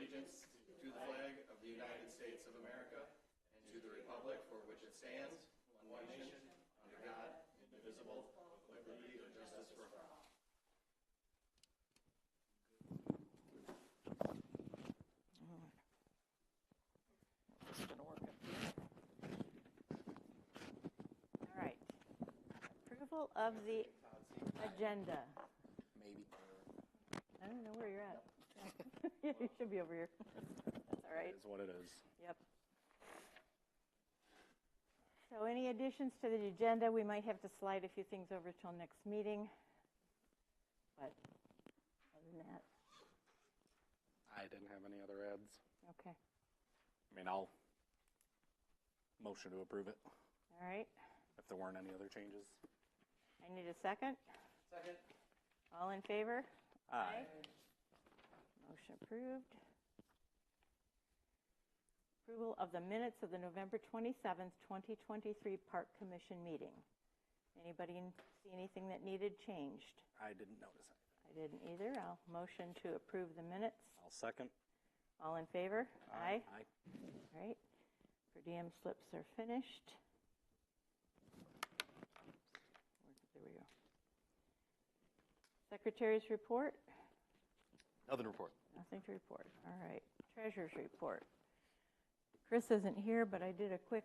allegiance to the flag of the United States of America and to the republic for which it stands, one nation, under God, indivisible, with liberty and justice for all. This is going to work up here. All right. Approval of the agenda. Maybe. I don't know where you're at. You should be over here. That's all right. It is what it is. Yep. So any additions to the agenda, we might have to slide a few things over till next meeting. But other than that. I didn't have any other ads. Okay. I mean, I'll motion to approve it All right. if there weren't any other changes. I need a second. Second. All in favor? Aye. Motion approved. Approval of the minutes of the November 27th, 2023 Park Commission meeting. Anybody see anything that needed changed? I didn't notice it. I didn't either. I'll motion to approve the minutes. I'll second. All in favor? Aye. Aye. All right. Per diem slips are finished. There we go. Secretary's report? Nothing to report. Nothing to report. All right. Treasurer's report. Chris isn't here, but I did a quick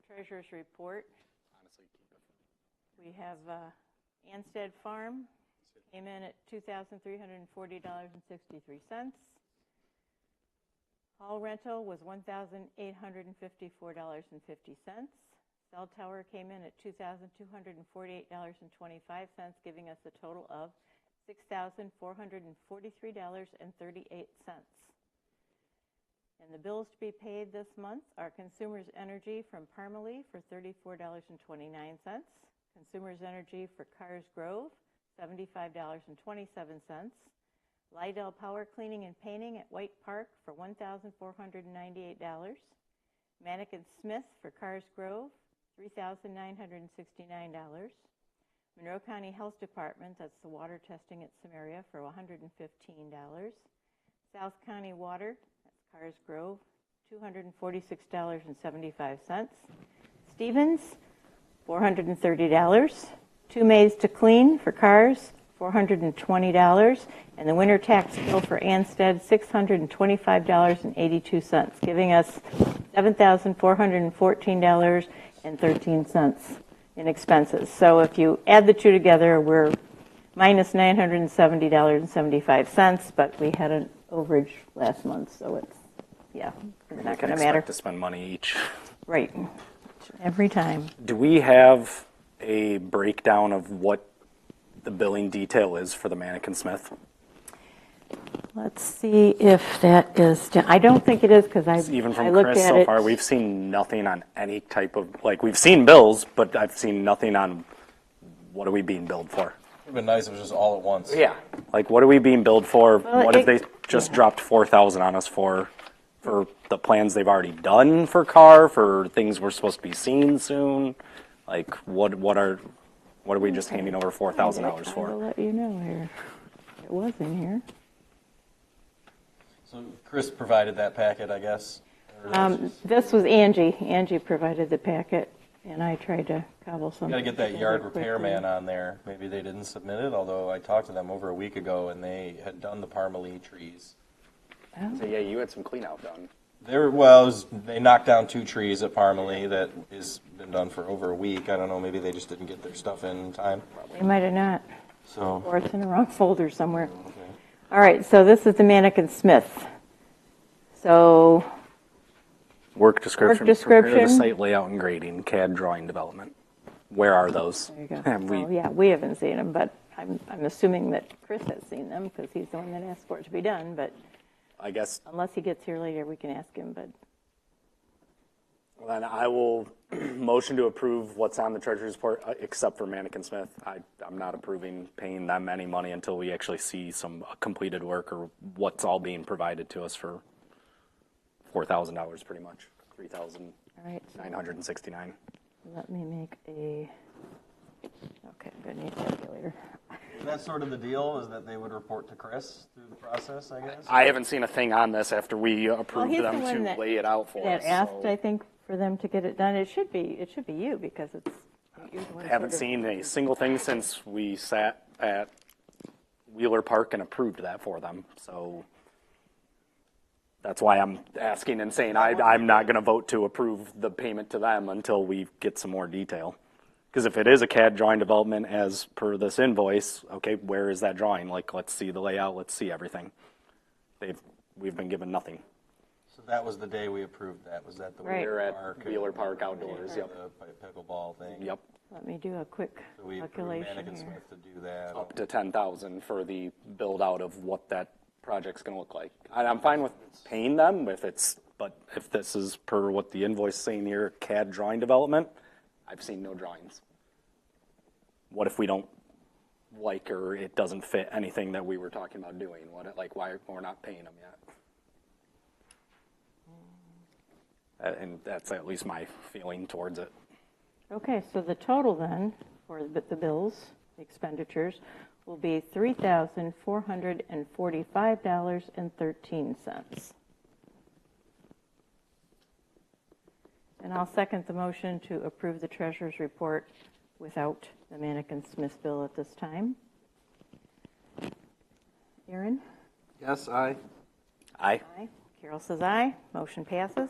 treasurer's report. Honestly, keep it. We have Anstead Farm came in at $2,340.63. Hall rental was $1,854.50. Cell tower came in at $2,248.25, giving us a total of $6,443.38. And the bills to be paid this month are Consumers Energy from Parmalee for $34.29, Consumers Energy for Cars Grove, $75.27, Lydell Power Cleaning and Painting at White Park for $1,498, Manick & Smith for Cars Grove, $3,969, Monroe County Health Department, that's the water testing at Samaria, for $115, South County Water, Cars Grove, $246.75. Stevens, $430. Two Maids to Clean for cars, $420. And the winter tax bill for Anstead, $625.82, giving us $7,414.13 in expenses. So if you add the two together, we're minus $970.75, but we had an overage last month, so it's, yeah, it's not going to matter. To spend money each. Right, every time. Do we have a breakdown of what the billing detail is for the Manick & Smith? Let's see if that is, I don't think it is, because I Even from looked Chris at so it. far, we've seen nothing on any type of, like, we've seen bills, but I've seen nothing on what are we being billed for. It would have been nice if it was just all at once. Yeah. Like, what are we being billed for? Well, What if they just dropped $4,000 on us for the plans they've already done for car, for things we're supposed to be seeing soon? Like, what are we just handing over $4,000 I'll for? let you know here. It was in here. So Chris provided that packet, I guess. This was Angie. Angie provided the packet, and I tried to cobble something. Got to get that together yard quickly. repairman on there. Maybe they didn't submit it, although I talked to them over a week ago, and they had done the Parmalee trees. So, yeah, you had some clean out done. They knocked down 2 trees at Parmalee that has been done for over a week. I don't know, maybe they just didn't get their stuff in time. They might have not, So, or it's in the wrong folder somewhere. okay. All right, so this is the Manick & Smith. So, Work description. Work description. Prepare the site layout and grading, CAD drawing development. Where are those? there you go. Have we, Well, yeah, we haven't seen them, but I'm assuming that Chris has seen them, because he's the one that asked for it to be done, but I guess, unless he gets here later, we can ask him, but then I will motion to approve what's on the treasurer's report, except for Manick & Smith. I'm not approving paying them any money until we actually see some completed work or what's all being provided to us for $4,000 pretty much, all right. So $3,969. let me make a Okay, I'm gonna need a calculator. That's sort of the deal, is that they would report to Chris through the process, I guess? I haven't seen a thing on this after we approved he's the them one to that- lay it out for That us. asked, so I think, for them to get it done. It should be you because it's. you're the one I haven't sort of- seen a single thing since we sat at Wheeler Park and approved that for them. So that's why I'm asking and saying I'm not going to vote to approve the payment to them until we get some more detail. Because if it is a CAD drawing development as per this invoice, okay, where is that drawing? Like, let's see the layout, let's see everything. We've been given nothing. So that was the day we approved that, was that the Right. We're Wheeler at Park? Wheeler Park outdoors, yep. The pickleball thing? Yep. Let me do a quick So we approved calculation Manic and here. Smith to do that. Up to 10,000 for the build out of what that project's going to look like. I'm fine with paying them but if this is per what the invoice is saying here, CAD drawing development, I've seen no drawings. What if we don't like or it doesn't fit anything that we were talking about doing? Why we're not paying them yet? And that's at least my feeling towards it. Okay, so the total then for the bills, the expenditures, will be $3,445.13. And I'll second the motion to approve the treasurer's report without the Manikin Smith bill at this time. Aaron? Yes, aye. Aye. Aye. Carol says aye. Motion passes.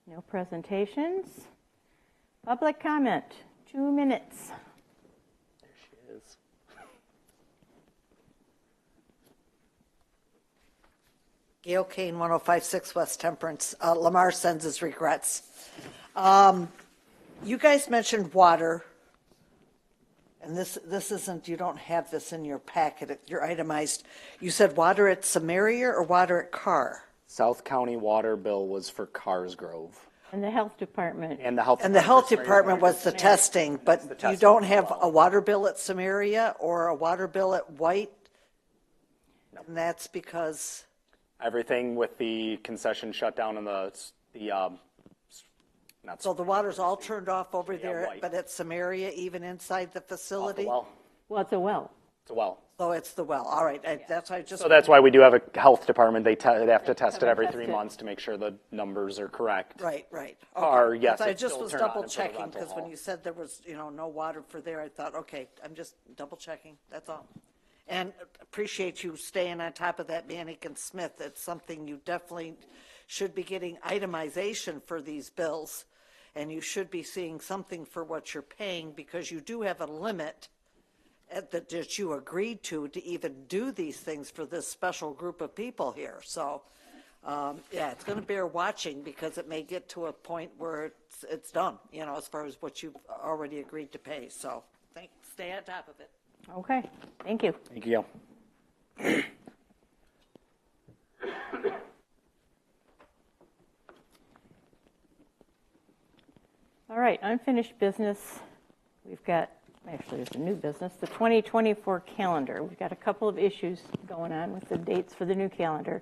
No presentations. Public comment, 2 minutes. There she is. Gail Kane, 1056 West Temperance. Lamar sends his regrets. You guys mentioned water, and this isn't, you don't have this in your packet, you're itemized. You said water at Samaria or water at Carr? South County water bill was for Carsgrove. And the health department. And the health And the health department department was the testing, but the you testing don't as have well. a water bill at Samaria or a water bill at White? And that's because, Everything with the concession shutdown and not so the water's all turned off over there, White. but at Samaria, even inside the off the facility? well. Well, it's a well. It's a well. So it's the well, all right, that's why I just. So that's why we do have a health department. They have to test it Have every it 3 tested. months to make sure the numbers are correct. Right, right. Car, Okay. yes, 'Cause I it's just still was turned on double until the checking, rental because when hall. you said there was, no water for there, I thought, okay, I'm just double checking, that's all. And appreciate you staying on top of that Manikin Smith. It's something you definitely should be getting itemization for these bills. And you should be seeing something for what you're paying, because you do have a limit that you agreed to even do these things for this special group of people here. So, yeah, it's going to bear watching, because it may get to a point where it's done, as far as what you've already agreed to pay. So stay on top of it. Okay, thank you. Thank you. All right, unfinished business. We've got, actually, there's a new business, the 2024 calendar. We've got a couple of issues going on with the dates for the new calendar.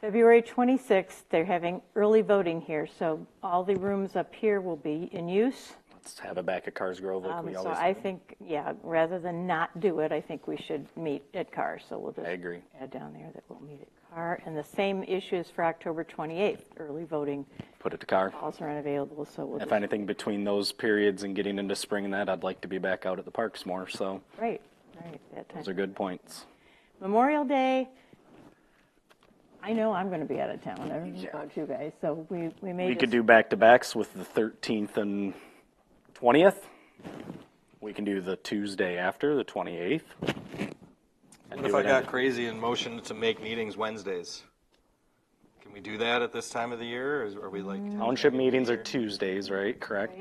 February 26th, they're having early voting here, so all the rooms up here will be in use. Let's have it back at Carsgrove like we So always I do. think, yeah, rather than not do it, I think we should meet at Carr. So we'll just I agree. add down there that we'll meet at Carr. And the same issue is for October 28th, early voting. Put it to car. Halls are unavailable, so we'll If just, anything between those periods and getting into spring and that, I'd like to be back out at the parks more. So right, that time. those are good points. Memorial Day, I know I'm going to be out of town. I don't know about you guys, so we may We just, could do back-to-backs with the 13th and 20th. We can do the Tuesday after, the 28th. And What if do I it got crazy and motioned to make meetings Wednesdays? Can we do that at this time of the year, or are we like? Township meetings are Tuesdays, right? Correct?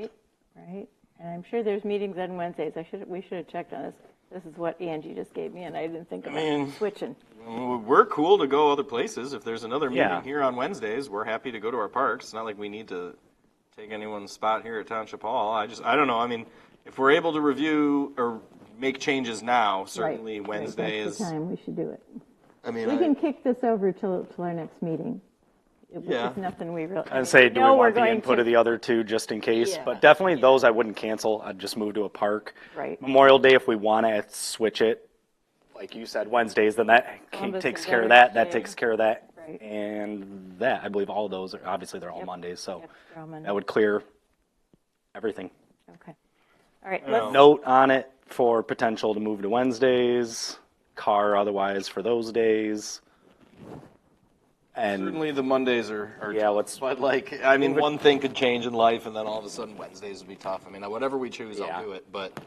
right. And I'm sure there's meetings on Wednesdays. We should have checked on this. This is what Angie just gave me, and I didn't think about switching. We're cool to go other places. If there's another meeting Yeah. here on Wednesdays, we're happy to go to our parks. It's not like we need to take anyone's spot here at Township Hall. I don't know. I mean, if we're able to review or make changes now, certainly Right, Mm-hmm. Wednesday that's is. the time we should do it. I mean, We can kick this over till our next meeting. Yeah. It's nothing we really. I'd say, do we No, we're want the going input to- of the other two just in case? Yeah. But definitely those I wouldn't cancel. I'd just move to a park. Right. Memorial Day, if we want to switch it, like you said, Wednesdays, then that Columbus takes and care of Veterans that. That Day. takes care of that. Right. And that, I believe all of those are, obviously they're all Yep. Mondays, so Yep, they're all Mondays. that would clear everything. Okay. All right, let's, Note on it for potential to move to Wednesdays, car otherwise for those days. And Certainly the Mondays are Yeah, tough, let's- but like, I mean, one thing could change in life and then all of a sudden Wednesdays would be tough. I mean, whatever we choose, Yeah. I'll do it, but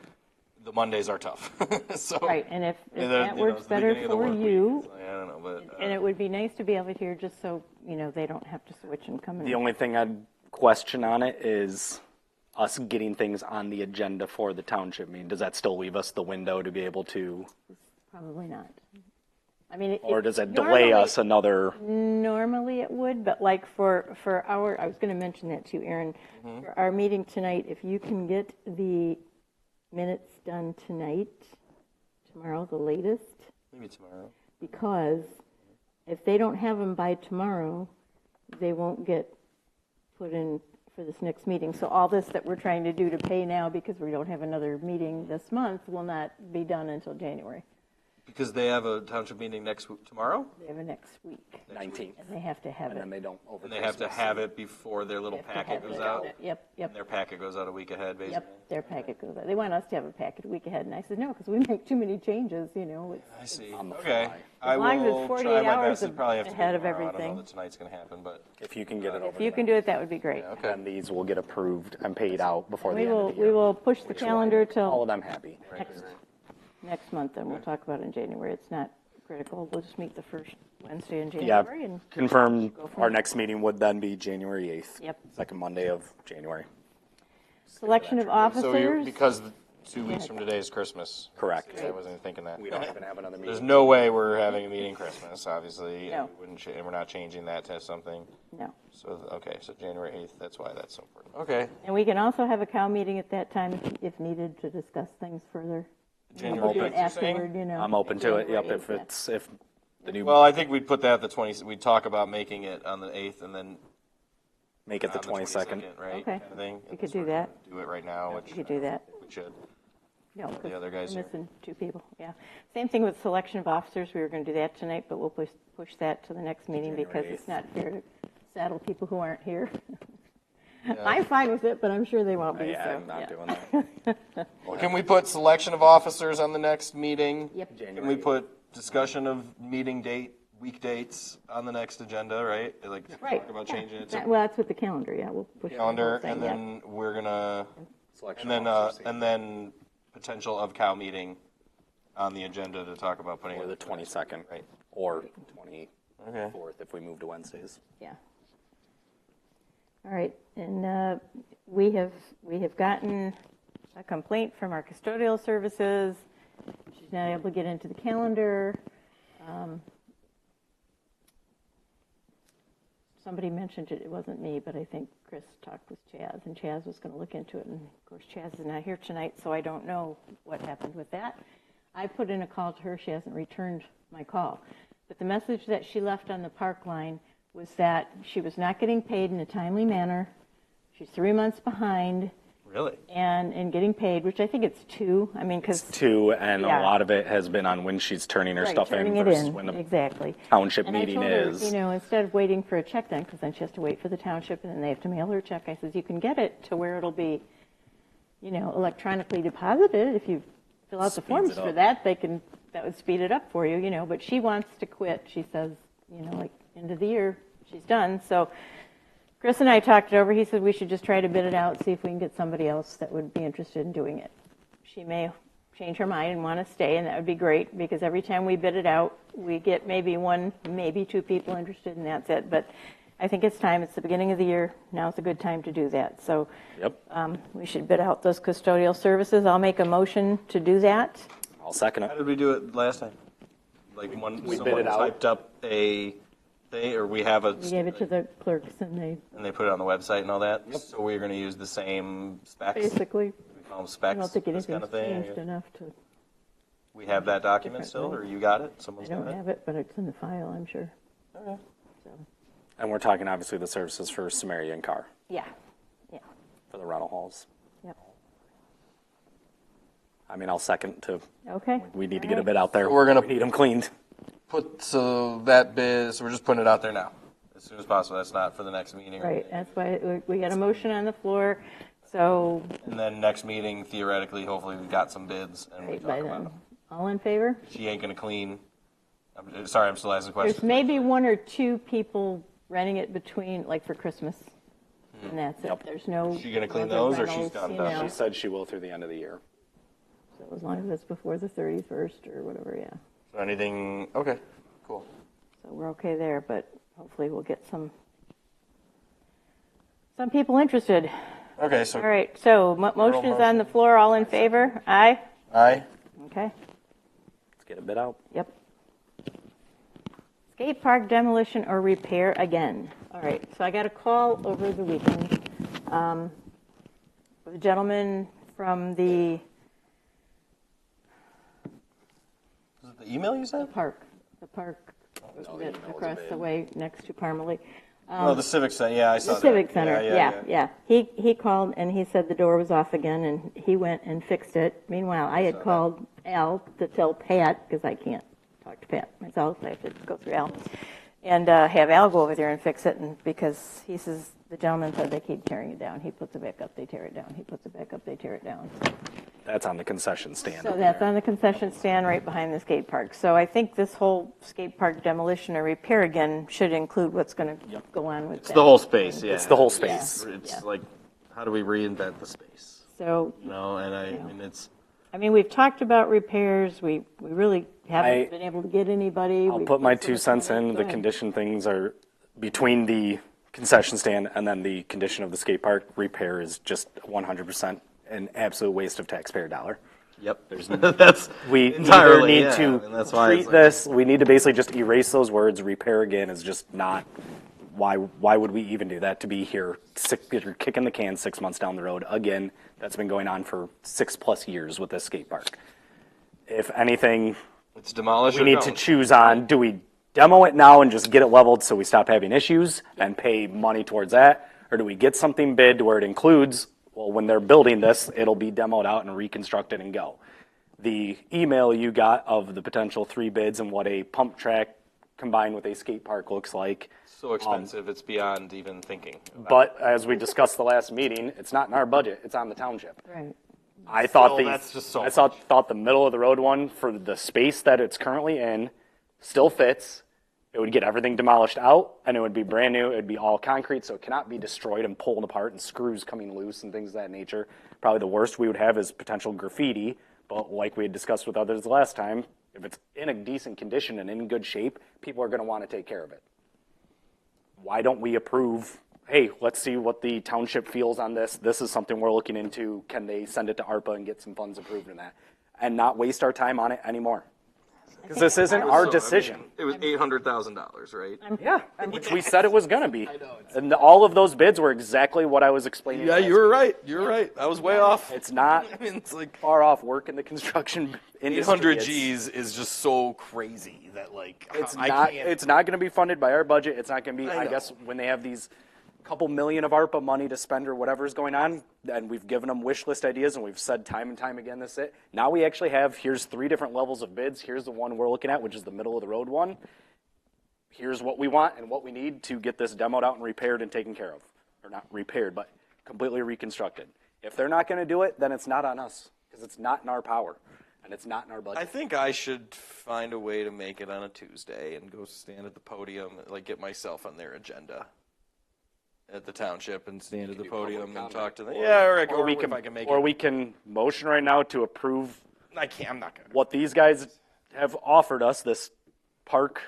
the Mondays are tough. So. right, and if And then, that you know, works it's the better beginning of the for work week. you, It's like, I don't know, but. and it would be nice to be able to hear just so, they don't have to switch and come in. the only thing I'd question on it is us getting things on the agenda for the township meeting. Does that still leave us the window to be able to, Probably not. I mean, or does it delay us another? Normally it would, but like for our, I was going to mention that to you, Aaron, for our meeting tonight, if you can get the minutes done tonight, tomorrow the latest, Maybe tomorrow. because if they don't have them by tomorrow, they won't get put in for this next meeting. So all this that we're trying to do to pay now because we don't have another meeting this month will not be done until January. Because they have a township meeting tomorrow? They have a next week, 19th, and they have to have and then it. they don't over And they have to Christmas. have it before their little They have to packet have goes it. out? Yep, And their packet goes out a week ahead, basically? Yep, their packet goes out. They want us to have a packet a week ahead, and I said, no, because we make too many changes, it's, I see. On the Okay. fly. I long as it's will 48 try my hours best. It'd probably have to be ahead of tomorrow. I don't everything. know that tonight's going to happen, but. If you can get it over. if you can do it, that would be great. Okay. Then these will get approved and paid out before the We end will, of the we year. will push the which will calendar make all till of them happy. next month, and we'll talk about it in January. It's not critical. We'll just meet the first Wednesday in Yeah, January, and confirm Go from our there. next meeting would then be January 8th. Yep. Second Monday of January. selection of So officers. because 2 weeks from today is Christmas. Correct. I wasn't even thinking that. We don't even have another There's meeting. no way we're having a meeting Christmas, obviously. No. And we wouldn't and we're not changing that to something. No. So, okay, so January 8th, that's why that's so important. Okay. And we can also have a cow meeting at that time if needed to discuss things further. January We'll do it 8th, you're saying? afterward, I'm open to it, yep, January if 8th, it's, if the new, Well, I think we'd put that the 20th, we'd talk about making it on the 8th and then make it the on 22nd. right? Okay. Kind of thing. We could do that. Do it right now, which We could do that. we should. No, because other guys we're here. missing two people, yeah. Same thing with selection of officers. We were going to do that tonight, but we'll push that to the next meeting because January it's not fair to saddle people who aren't here. I'm fine with it, but I'm sure they won't be, Yeah, so. I'm not yeah. doing that. Well, can we put selection of officers on the next meeting? Yep. Can we put discussion of meeting date, week dates on the next agenda, right? Like, Right. talk about yeah. changing it to Well, that's with the calendar, yeah, we'll push the whole calendar, thing, and yeah. then we're gonna, Selection and then, officers, and then potential of cow meeting on the agenda to talk about putting or it. the 22nd. Right. Or 24th Okay. if we move to Wednesdays. Yeah. All right, and we have gotten a complaint from our custodial services. She's not able to get into the calendar. Somebody mentioned it, it wasn't me, but I think Chris talked with Chaz, and Chaz was going to look into it, and of course Chaz is not here tonight, so I don't know what happened with that. I put in a call to her, she hasn't returned my call. But the message that she left on the park line was that she was not getting paid in a timely manner. She's 3 months behind Really? and in getting paid, which I think it's 2. I mean, because Two, and Yeah. a lot of it has been on when she's turning her stuff in turning it versus in, when the exactly. township And I meeting told her, is. instead of waiting for a check then, because then she has to wait for the township and then they have to mail her a check, I says, you can get it to where it'll be, electronically deposited. If you fill out the Speeds forms it for up. that, that would speed it up for you, but she wants to quit. She says, like end of the year, she's done. So Chris and I talked it over. He said we should just try to bid it out, see if we can get somebody else that would be interested in doing it. She may change her mind and want to stay, and that would be great because every time we bid it out, we get maybe 1, maybe 2 people interested, and that's it. But I think it's time. It's the beginning of the year. Now's a good time to do that. So Yep, we should bid out those custodial services. I'll make a motion to do that. I'll second How it. did we do it last time? Like We bid someone it out. typed up a thing, or we have a, We gave it to the clerks, and they and they put it on the website and all that? So we're gonna use the same specs? basically, We call them I specs, don't think this kind anything's of thing? changed enough to, We have that document Different still, way. or you got it? I Someone's don't got it? have it, but it's in the file, I'm sure. Okay. So, And we're talking obviously the services for Samaria and Carr Yeah, yeah, for the rental halls. yep. I mean, I'll second to, Okay. we need to All get a right. bid out there. We're gonna- We need them cleaned. So that bid, so we're just putting it out there now, as soon as possible. That's not for the next meeting. or Right, anything. that's why we got a motion on the floor, so And then next meeting, theoretically, hopefully we've got some bids and we right talk by about then. them. All in favor? She ain't gonna clean. I'm sorry, I'm still asking questions. There's maybe one or two people renting it between, like for Christmas, and that's it. Yep. There's no. She gonna clean other those, or she's rentals, done? you Done. know. She said she will through the end of the year. So as long as it's before the 31st or whatever, yeah. So anything, okay, cool. So we're okay there, but hopefully we'll get some people interested. Okay, so, All right, so motion is on the floor. All in favor? Aye? aye? Okay, Let's get a bid out. yep. Skate park demolition or repair again. All right, so I got a call over the weekend. The gentleman from the Is it the email you said? park across the way next to Parmalee. Oh, the Civic Center, yeah, I saw The that. Civic Center, yeah. He called and he said the door was off again and he went and fixed it. Meanwhile, I had called Al to tell Pat, because I can't talk to Pat myself, I have to go through Al, and have Al go over there and fix it, and because he says, the gentleman said they keep tearing it down. He puts it back up, they tear it down. He puts it back up, they tear it down. That's on the concession stand. So over that's there. on the concession stand right behind the skate park. So I think this whole skate park demolition or repair again should include what's going to go on with that. It's the whole space, yeah. It's the whole space. It's Yeah. like, how do we reinvent the space? So, You know, and I mean, it's, I mean, we've talked about repairs. We really haven't been able to get anybody. I'll put my 2 cents in. The condition things are between the concession stand and then the condition of the skate park. Repair is just 100% an absolute waste of taxpayer dollar. yep, that's We either entirely, need yeah, to and that's why it's treat like- this, we need to basically just erase those words. Repair again is just not, why would we even do that to be here, you're kicking the can 6 months down the road? Again, that's been going on for 6+ years with this skate park. If anything, it's demolish we or need to don't. choose on, do we demo it now and just get it leveled so we stop having issues and pay money towards that? Or do we get something bid where it includes, well, when they're building this, it'll be demoed out and reconstructed and go? The email you got of the potential 3 bids and what a pump track combined with a skate park looks like. So expensive, it's beyond even thinking. But as we discussed the last meeting, it's not in our budget, it's on the township. Right. I thought Still, that's just so thought the middle of the road one for the space that it's currently in still fits. It would get everything demolished out and it would be brand new. It would be all concrete, so it cannot be destroyed and pulled apart and screws coming loose and things of that nature. Probably the worst we would have is potential graffiti, but like we had discussed with others last time, if it's in a decent condition and in good shape, people are going to want to take care of it. Why don't we approve, hey, let's see what the township feels on this. This is something we're looking into. Can they send it to ARPA and get some funds approved in that? And not waste our time on it anymore. Because this isn't our decision. It was $800,000, right? Yeah, which we said it was going to be. And all of those bids were exactly what I was explaining. Yeah, last you were week. right. You were right. I was way off. It's not I mean, it's like far off work in the construction industry. 800 It's- G's is just so crazy that like It's I not. can't. It's not going to be funded by our budget. It's not going to be. I know. guess when they have these couple million of ARPA money to spend or whatever's going on, and we've given them wish list ideas, and we've said time and time again this it. Now we actually have, here's 3 different levels of bids. Here's the one we're looking at, which is the middle of the road one. Here's what we want and what we need to get this demoed out and repaired and taken care of, or not repaired, but completely reconstructed. If they're not going to do it, then it's not on us because it's not in our power and it's not in our budget. I think I should find a way to make it on a Tuesday and go stand at the podium, like get myself on their agenda at the township and stand at the podium and talk to them. Yeah, or we can, if I can make or it. we can motion right now to approve I can't. I'm not gonna. what these guys have offered us, this park.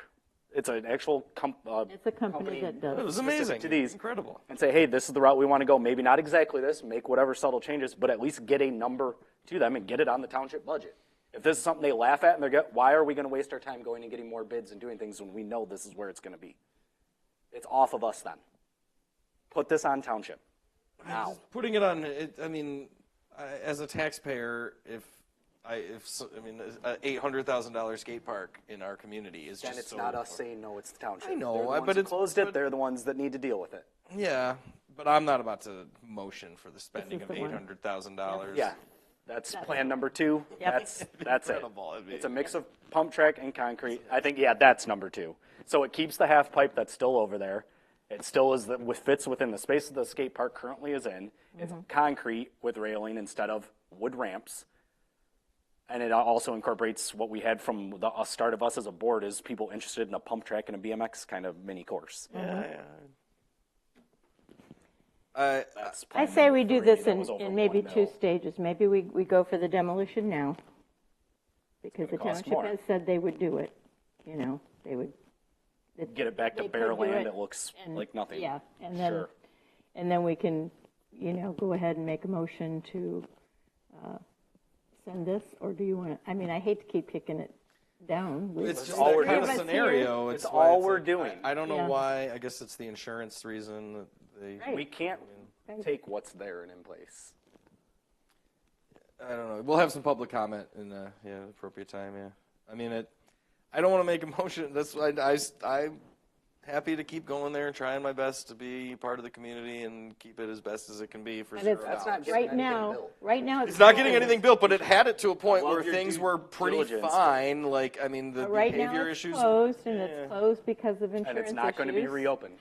It's an actual It's a company that It does. was amazing. to these. Incredible. and say, hey, this is the route we want to go. Maybe not exactly this, make whatever subtle changes, but at least get a number to them and get it on the township budget. If this is something they laugh at and they're why are we going to waste our time going and getting more bids and doing things when we know this is where it's going to be? It's off of us then. Put this on township now. Putting it on, I mean, as a taxpayer, if I mean, an $800,000 skate park in our community is And just it's so not us saying no, it's the township. I know, They're the ones but who it's- closed it. They're the ones that need to deal with it. Yeah, but I'm not about to motion for the spending is of the one. $800,000. Yeah, that's plan number 2. Yep. That's it. Incredible. I mean, It's a mix of pump track and concrete. I think, yeah, that's number 2. So it keeps the half pipe that's still over there. It still is fits within the space that the skate park currently is in. It's concrete with railing instead of wood ramps. And it also incorporates what we had from the start of us as a board is people interested in a pump track and a BMX kind of mini course. That's I plan say number we do 3. this That was over in maybe 1 2 mil. stages. Maybe we go for the demolition now, because the gonna cost township more. has said they would do it. You know, they would. Get it back to They bare could do land. it, It looks and- like nothing. Yeah, Sure. and then we can, go ahead and make a motion to send this, or do you want to, I mean, I hate to keep kicking it down. It's just all that we're kind of doing. scenario. It's why all it's we're like, doing. I don't know Yeah. why. I guess it's the insurance reason that they. Right. We can't Right. take what's there and in place. I don't know. We'll have some public comment in the appropriate time. Yeah. I mean, I don't want to make a motion. That's why I'm happy to keep going there and trying my best to be part of the community and keep it as best as it can be for But $0. it's, That's not getting right anything now, built. It's not getting anything built, but it had it to a point love where your things due were pretty diligence. fine. Like, I mean, the Right now behavior it's issues. closed, and Yeah. it's closed because of insurance And it's not going to be issues. reopened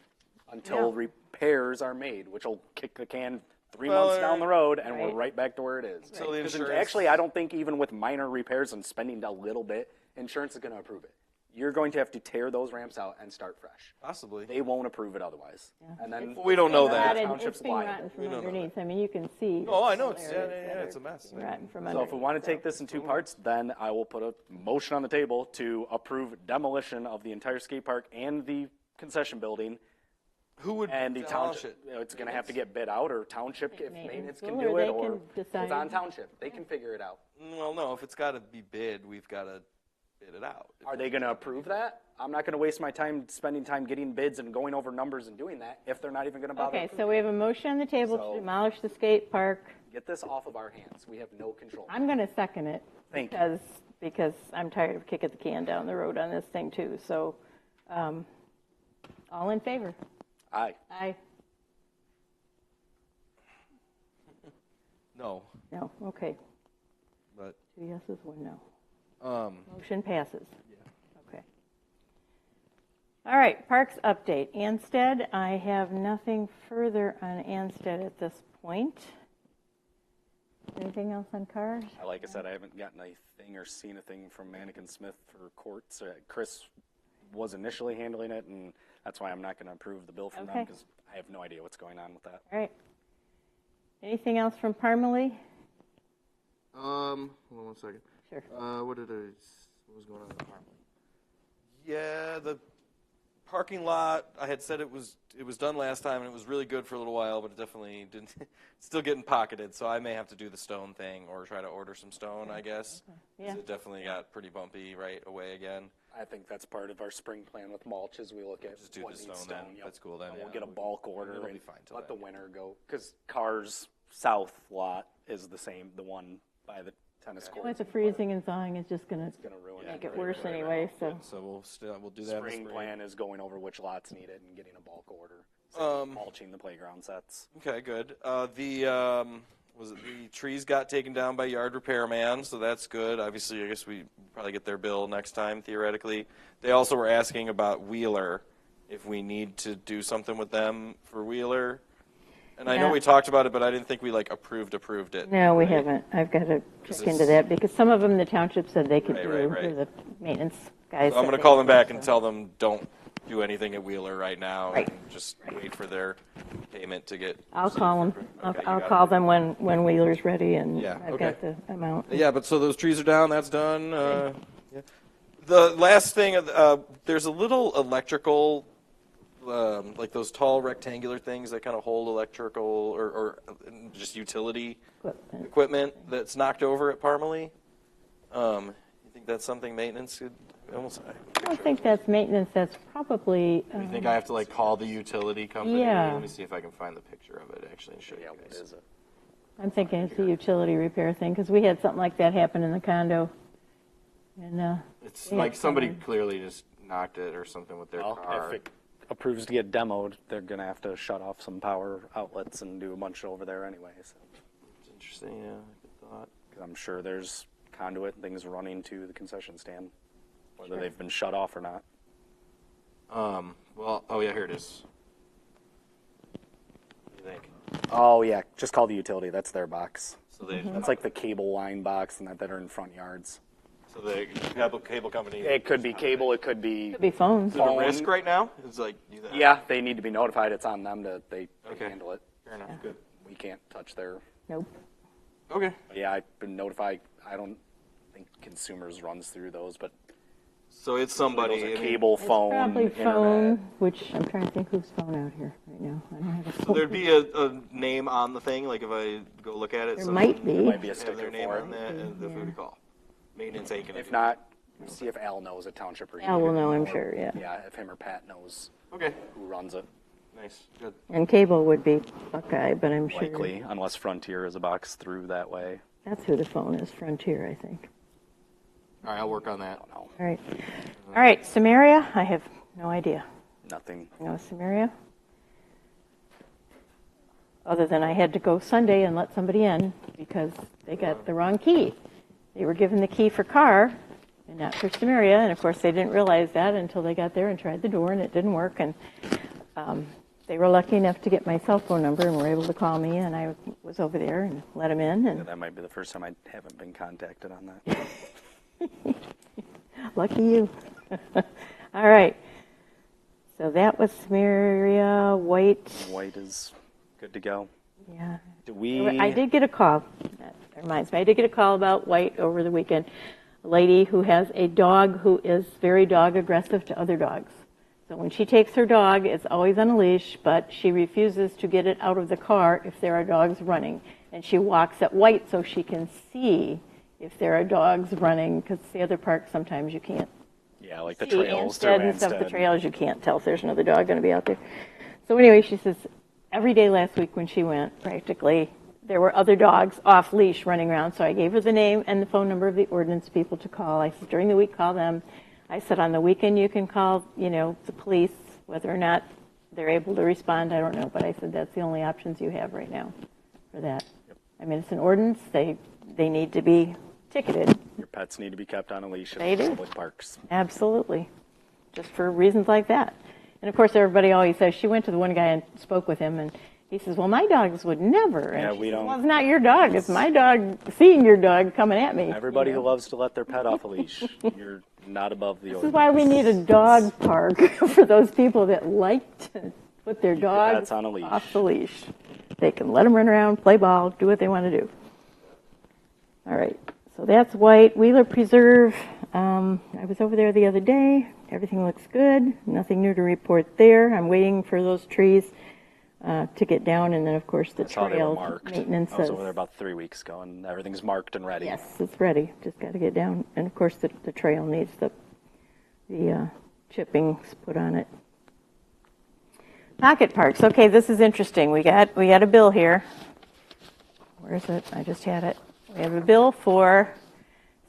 until Yeah. repairs are made, which will kick the can 3 Well, months down the road, and we're Right. right back to where it is. Until the 'Cause insurance- actually, I don't think even with minor repairs and spending a little bit, insurance is going to approve it. You're going to have to tear those ramps out and start fresh. Possibly. They won't approve it otherwise. And then We don't know and then that. the Rotted, township's it's being liable. rotten from We don't know underneath. I mean, you can see. Oh, I know. It's areas that it's are a mess. rotten from So underneath. if we want to take this in 2 parts, then I will put a motion on the table to approve demolition of the entire skate park and the concession building. Who would And the demolish township, it? it's going to have to get bid out, or township, if Maintenance maintenance will, can or do it, they or can it's decide. on township. They can figure it out. Well, no. If it's got to be bid, we've got to bid it out. Are they going to approve that? I'm not going to waste my time spending time getting bids and going over numbers and doing that if they're not even going to bother. Okay, so we have a motion on the table So- to demolish the skate park. Get this off of our hands. We have no control. I'm going to second it. Thank you. Because I'm tired of kicking the can down the road on this thing too. So, all in favor? Aye. Aye. No, No, okay. but 2 yeses, 1 no. Motion passes. Okay. All right, Parks update. Ansted, I have nothing further on Ansted at this point. Anything else on cars? Like I said, I haven't gotten a thing or seen a thing from Mannequin Smith for courts. Chris was initially handling it, and that's why I'm not going to approve the bill from them, Okay. because I have no idea what's going on with that. All right. Anything else from Parmalee? hold on 1 second. Sure. What was going on in the parking? Yeah, the parking lot. I had said it was done last time, and it was really good for a little while, but it definitely didn't. It's still getting pocketed, so I may have to do the stone thing or try to order some stone. I guess. 'Cause Yeah. It definitely got pretty bumpy right away again. I think that's part of our spring plan with mulch as we look at Just do what the needs stone then. Yep. That's cool then, And we'll yeah. get a bulk order It'll be and fine till let then, the winter go, because Cars South lot is the same, the one by the tennis court. With the freezing and thawing, it's just going to Going to ruin make it. it worse anyway, so. So we'll do that. in the Spring plan is going over which lots need it and getting a bulk order. Mulching the playground sets. Okay, good. Was it the trees got taken down by yard repairman, so that's good. Obviously, I guess we probably get their bill next time, theoretically. They also were asking about Wheeler, if we need to do something with them for Wheeler. And I know Yeah. we talked about it, but I didn't think we approved it. No, we right? haven't. I've got to check it's- into that, because some of them, the township said they could Right, do, right, right. or the maintenance guys. So I'm said going to they call them could, back and so. tell them don't do anything at Wheeler right now. Right. And just wait for their payment to get. I'll call them. Okay, you I'll got call it. them when Wheeler's ready, and Yeah, I've okay. got the amount. Yeah, but so those trees are down. That's done. Yeah. The last thing, there's a little electrical, like those tall rectangular things that kind of hold electrical or just utility equipment that's knocked over at Parmalee. You think that's something maintenance could almost? I don't think that's maintenance. That's probably. You think I have to call the utility company? Yeah. Let me see if I can find the picture of it actually and show you Yeah, what guys. is it? I'm thinking it's a utility repair thing, because we had something like that happen in the condo. And, It's Yeah, like somebody someone- clearly just knocked it or something with their Well, car. if it approves to get demoed, they're gonna have to shut off some power outlets and do a bunch over there anyway. So, It's interesting, yeah. Good thought. 'cause I'm sure there's conduit and things running to the concession stand, whether they've been shut off or not. Well, oh yeah, here it is. What do you think? Oh yeah, just call the utility. That's their box. So they, That's like the cable line box and that are in front yards. so the cable company. It could be cable. It could be. could be phones. Is it a risk right now? It's like do that. Yeah, they need to be notified. It's on them to they Okay. handle it. Fair enough. Good. We can't touch their. Nope. Okay. But yeah, I've been notified. I don't think consumers runs through those, but So it's somebody. those I are mean, cable, phone, Probably internet. phone, which I'm trying to think whose phone out here right now. I don't have a So phone. there'd be a name on the thing, like if I go look at it. There someone might be. Might be a have sticker their name for on it. that, and that's what we call maintenance Aiken. If not, see if Al knows at Township or Al will know, I'm sure, yeah. Yeah, if him or Pat knows Okay. who runs it. Nice. Good. And cable would be Buckeye, but I'm sure Likely, unless Frontier is a box through that way. that's who the phone is, Frontier, I think. All right, I'll work on that. No, All right. All right, Samaria, I have no idea. nothing. No Samaria. Other than I had to go Sunday and let somebody in because they got the wrong key. They were given the key for car and not for Samaria, and of course they didn't realize that until they got there and tried the door and it didn't work. And they were lucky enough to get my cell phone number and were able to call me, and I was over there and let them in. And That might be the first time I haven't been contacted on that. lucky you. All right. So that was Samaria, White. White is good to go. Yeah. Do we? I did get a call. That reminds me. I did get a call about White over the weekend. A lady who has a dog who is very dog aggressive to other dogs. So when she takes her dog, it's always on a leash, but she refuses to get it out of the car if there are dogs running. And she walks at White so she can see if there are dogs running, because the other park sometimes you can't. Yeah, like the See trails Anstead through and stuff, the Anstead. trails, you can't tell if there's another dog going to be out there. So anyway, she says every day last week when she went, practically, there were other dogs off leash running around. So I gave her the name and the phone number of the ordinance people to call. I said, during the week, call them. I said, on the weekend, you can call, the police, whether or not they're able to respond, I don't know. But I said, that's the only options you have right now for that. Yep. I mean, it's an ordinance. They need to be ticketed. Your pets need to be kept on a leash They in do. public parks. Absolutely. Just for reasons like that. And of course, everybody always says, she went to the one guy and spoke with him, and he says, well, my dogs would never. And Yeah, she we says, don't- well, it's not your dog. It's my dog seeing your dog coming at me. Everybody who loves to let their pet off a leash, you're not above the This ordinance. is why we need a dog park for those people that like to put their Keep your dogs pets on a leash. off the leash. They can let them run around, play ball, do what they want to do. All right. So that's White. Wheeler Preserve, I was over there the other day. Everything looks good. Nothing new to report there. I'm waiting for those trees to get down, and then, of course, the I saw they were trail marked. maintenance. I was over there about 3 weeks ago, and everything's marked and ready. Yes, it's ready. Just got to get down. And, of course, the trail needs the chippings put on it. Pocket parks. Okay, this is interesting. We got a bill here. Where is it? I just had it. We have a bill for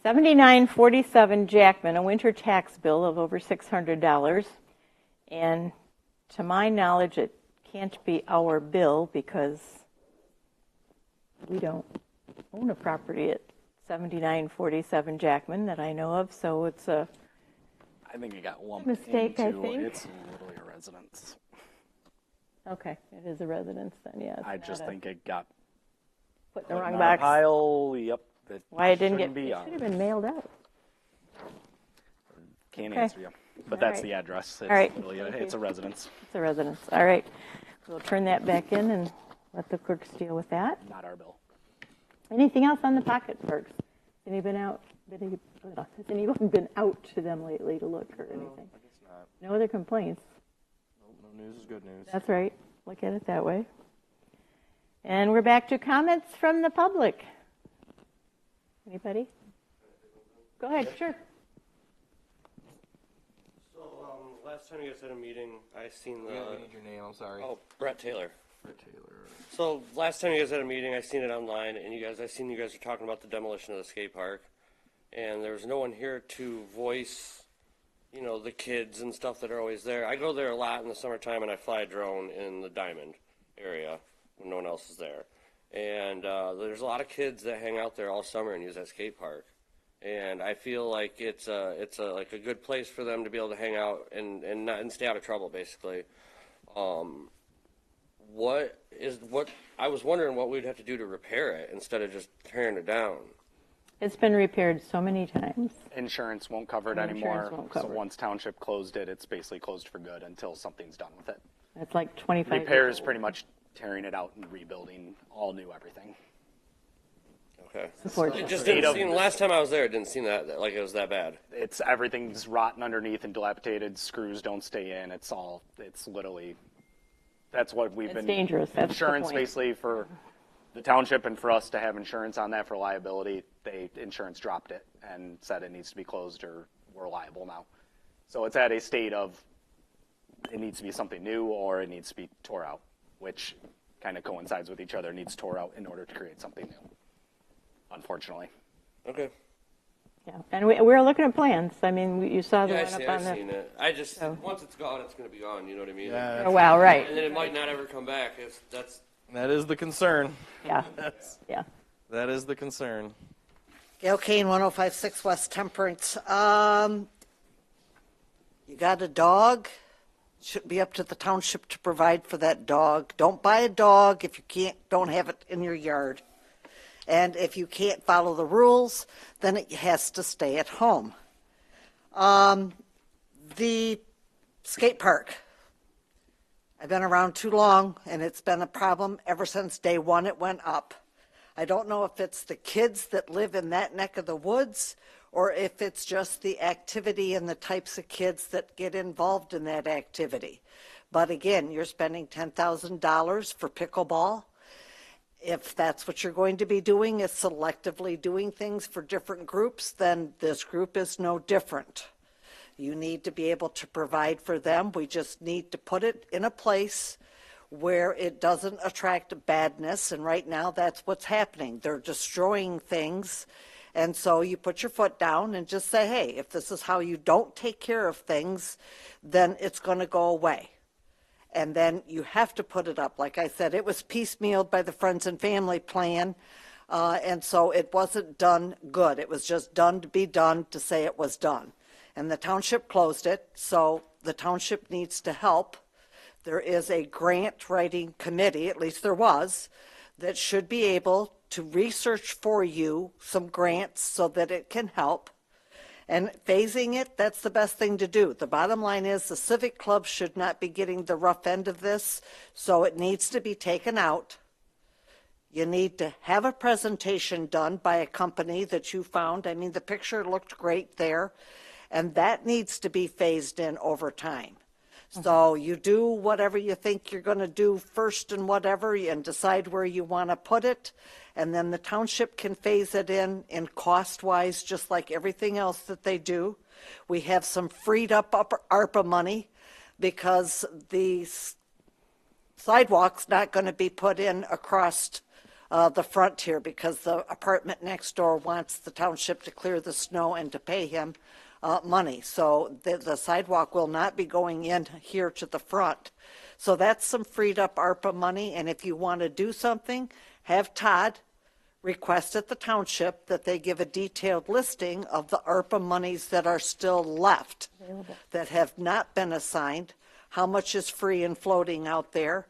$79.47 Jackman, a winter tax bill of over $600. And to my knowledge, it can't be our bill because we don't own a property at 7947 Jackman that I know of, so it's a I think it got lumped Mistake, I into think. it's literally a residence. okay. It is a residence then, yeah. it's I not just a- think it got put in the put wrong in our box. pile. Yep. Why it didn't shouldn't get? be It on. should have been mailed out. Can't Okay. answer you. But All that's right. the address. It's All right. literally Thank it's you. a residence, It's a residence. All right. We'll turn that back in and let the clerks deal with that. not our bill. Anything else on the pocket parks? Has anyone been out to them lately to look or anything? I guess not. No other complaints. No news is good news. That's right. Look at it that way. And we're back to comments from the public. Anybody? Go ahead, sure. So, last time you guys had a meeting, I seen the. Yeah, we need your name. I'm sorry. Oh, Brett Taylor. So last time you guys had a meeting, I seen it online, and I seen you guys were talking about the demolition of the skate park, and there was no one here to voice, the kids and stuff that are always there. I go there a lot in the summertime, and I fly a drone in the Diamond area when no one else is there. And there's a lot of kids that hang out there all summer and use that skate park. And I feel like it's a good place for them to be able to hang out and stay out of trouble, basically. I was wondering what we'd have to do to repair it instead of just tearing it down. It's been repaired so many times. Insurance won't cover it Insurance anymore. won't So cover it. once Township closed it, it's basically closed for good until something's done with it. It's like 25 Repair years is old. pretty much tearing it out and rebuilding all new everything. Okay. Unfortunately. It just didn't seem, last time I was there, it didn't seem that like it was that bad. It's everything's rotten underneath and dilapidated. Screws don't stay in. It's literally, that's what we've It's been. dangerous, that's the Insurance point. basically for the township and for us to have insurance on that for liability, insurance dropped it and said it needs to be closed or we're liable now. So it's at a state of it needs to be something new or it needs to be tore out, which kind of coincides with each other. It needs tore out in order to create something new, unfortunately. Okay. Yeah, and we're looking at plans. I mean, you saw the Yeah, one up on I've the. seen it. Once it's gone, it's going to be gone. You know what I mean? Yeah, Oh, wow, right. And then it might not ever come back. that is the concern. Yeah, yeah. That is the concern. Gail Kane, 105.6 West Temperance. You got a dog? Should be up to the township to provide for that dog. Don't buy a dog if you don't have it in your yard. And if you can't follow the rules, then it has to stay at home. The skate park. I've been around too long, and it's been a problem ever since day one it went up. I don't know if it's the kids that live in that neck of the woods or if it's just the activity and the types of kids that get involved in that activity. But again, you're spending $10,000 for pickleball. If that's what you're going to be doing, is selectively doing things for different groups, then this group is no different. You need to be able to provide for them. We just need to put it in a place where it doesn't attract badness, and right now that's what's happening. They're destroying things, and so you put your foot down and just say, hey, if this is how you don't take care of things, then it's going to go away. And then you have to put it up. Like I said, it was piecemealed by the Friends and Family Plan, and so it wasn't done good. It was just done to be done to say it was done. And the township closed it, so the township needs to help. There is a grant writing committee, at least there was, that should be able to research for you some grants so that it can help. And phasing it, that's the best thing to do. The bottom line is the civic club should not be getting the rough end of this, so it needs to be taken out. You need to have a presentation done by a company that you found. I mean, the picture looked great there, and that needs to be phased in over time. So you do whatever you think you're going to do first and whatever, and decide where you want to put it. And then the township can phase it in cost-wise, just like everything else that they do. We have some freed up ARPA money because the sidewalk's not going to be put in across the front here because the apartment next door wants the township to clear the snow and to pay him money. So the sidewalk will not be going in here to the front. So that's some freed up ARPA money. And if you want to do something, have Todd request at the township that they give a detailed listing of the ARPA monies that are still left, that have not been assigned, how much is free and floating out there,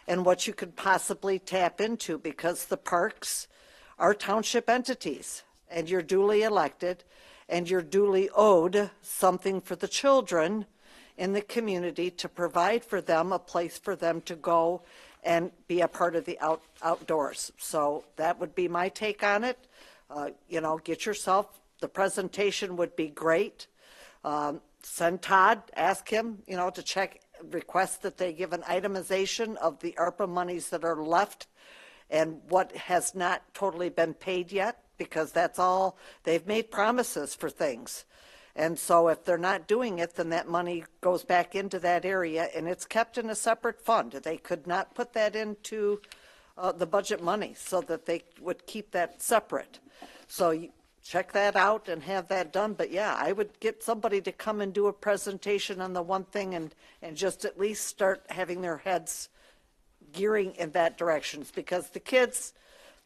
and what you could possibly tap into, because the parks are township entities, and you're duly elected, and you're duly owed something for the children in the community to provide for them a place for them to go and be a part of the outdoors. So that would be my take on it. Get yourself, the presentation would be great. Send Todd, ask him, to check, request that they give an itemization of the ARPA monies that are left and what has not totally been paid yet, because that's all, they've made promises for things. And so if they're not doing it, then that money goes back into that area, and it's kept in a separate fund. They could not put that into the budget money, so that they would keep that separate. So you check that out and have that done. But yeah, I would get somebody to come and do a presentation on the one thing, and just at least start having their heads gearing in that direction, because the kids,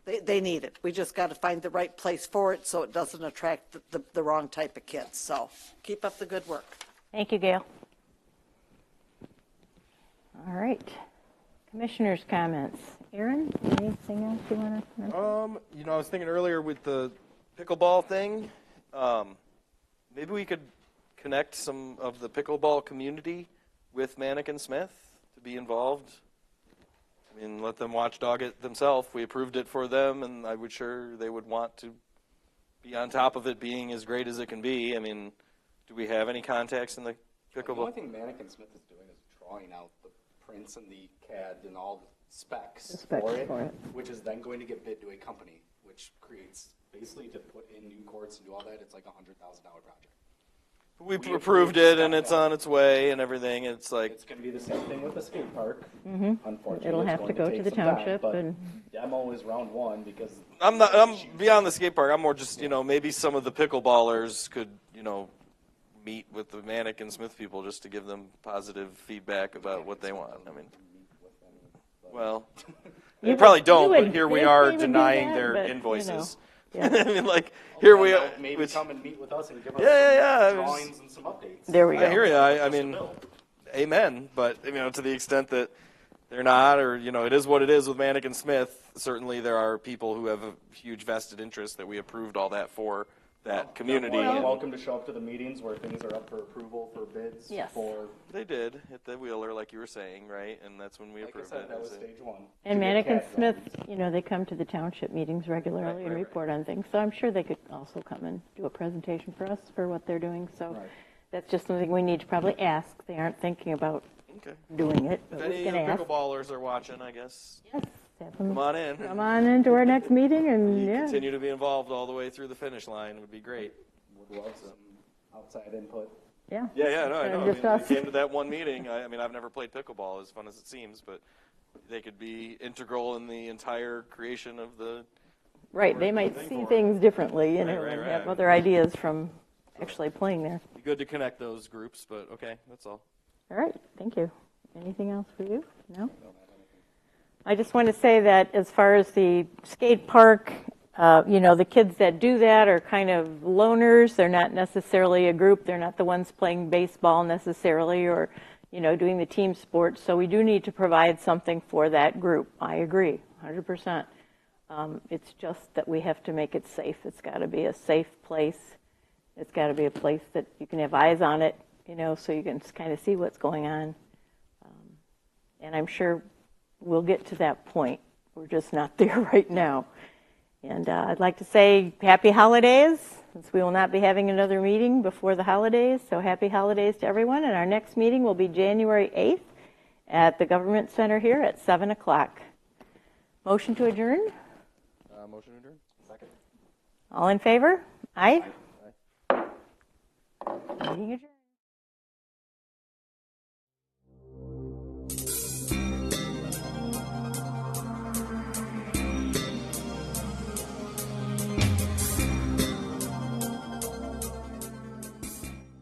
they need it. We just got to find the right place for it so it doesn't attract the wrong type of kids. So keep up the good work. Thank you, Gail. All right. Commissioners' comments. Aaron, anything else you want to mention? You know, I was thinking earlier with the pickleball thing, maybe we could connect some of the pickleball community with Mannequin Smith to be involved. I mean, let them watchdog it themselves. We approved it for them, and I would sure they would want to be on top of it being as great as it can be. I mean, do we have any contacts in the pickleball? The only thing Mannequin Smith is doing is drawing out the prints and the CAD and all the specs for it, which is then going to get bid to a company, which creates, basically to put in new courts and do all that, it's like $100,000 project. We approved it, and it's on its way and everything. It's like It's going to be the same thing with the skate park. Unfortunately, It'll it's have going to go take to the some time, township but and- demo is round one because I'm beyond the skate park. I'm more just, you know, maybe some of the pickleballers could, you know, meet with the Mannequin Smith people just to give them positive feedback about what they want. I mean, well, they probably don't, but here we are denying their invoices. Yeah. I mean, like, here we are. maybe come and meet with us and give us Yeah. some drawings and some updates. There we go. I hear you. I mean, amen. But, you know, to the extent that they're not, or, you know, it is what it is with Mannequin Smith, certainly there are people who have a huge vested interest that we approved all that for that community. You're and welcome to show up to the meetings where things are up for approval for bids. Yes. For, they did hit the wheeler, like you were saying, right? And that's when we like I approved said, it. that was stage one. And To get Mannequin CAD Smith, drawings. you know, they come to the township meetings regularly and report on things. So I'm sure they could also come and do a presentation for us for what they're doing. So Right. that's just something we need to probably ask. They aren't thinking about Okay. doing it, If but any we can ask. pickleballers are watching, I guess, Yes, have them come on in. come on into our next meeting and You yeah. continue to be involved all the way through the finish line. It would be great. Would love some outside input. Yeah. Yeah, no, I know. I Just mean, us. they came to that one meeting. I mean, I've never played pickleball, as fun as it seems, but they could be integral in the entire creation of the. Right, they might thing see for it. things differently, you know, Right, and right. have other ideas from actually playing there. Be good to connect those groups, but okay, that's all. All right, thank you. Anything else for you? No? I just want to say that as far as the skate park, you know, the kids that do that are kind of loners. They're not necessarily a group. They're not the ones playing baseball necessarily or, you know, doing the team sports. So we do need to provide something for that group. I agree, 100%. It's just that we have to make it safe. It's got to be a safe place. It's got to be a place that you can have eyes on it, you know, so you can kind of see what's going on. And I'm sure we'll get to that point. We're just not there right now. And I'd like to say happy holidays, since we will not be having another meeting before the holidays. So happy holidays to everyone. And our next meeting will be January 8th at the Government Center here at 7 o'clock. Motion to adjourn? Motion to adjourn? Second. All in favor? Aye. Meeting adjourned.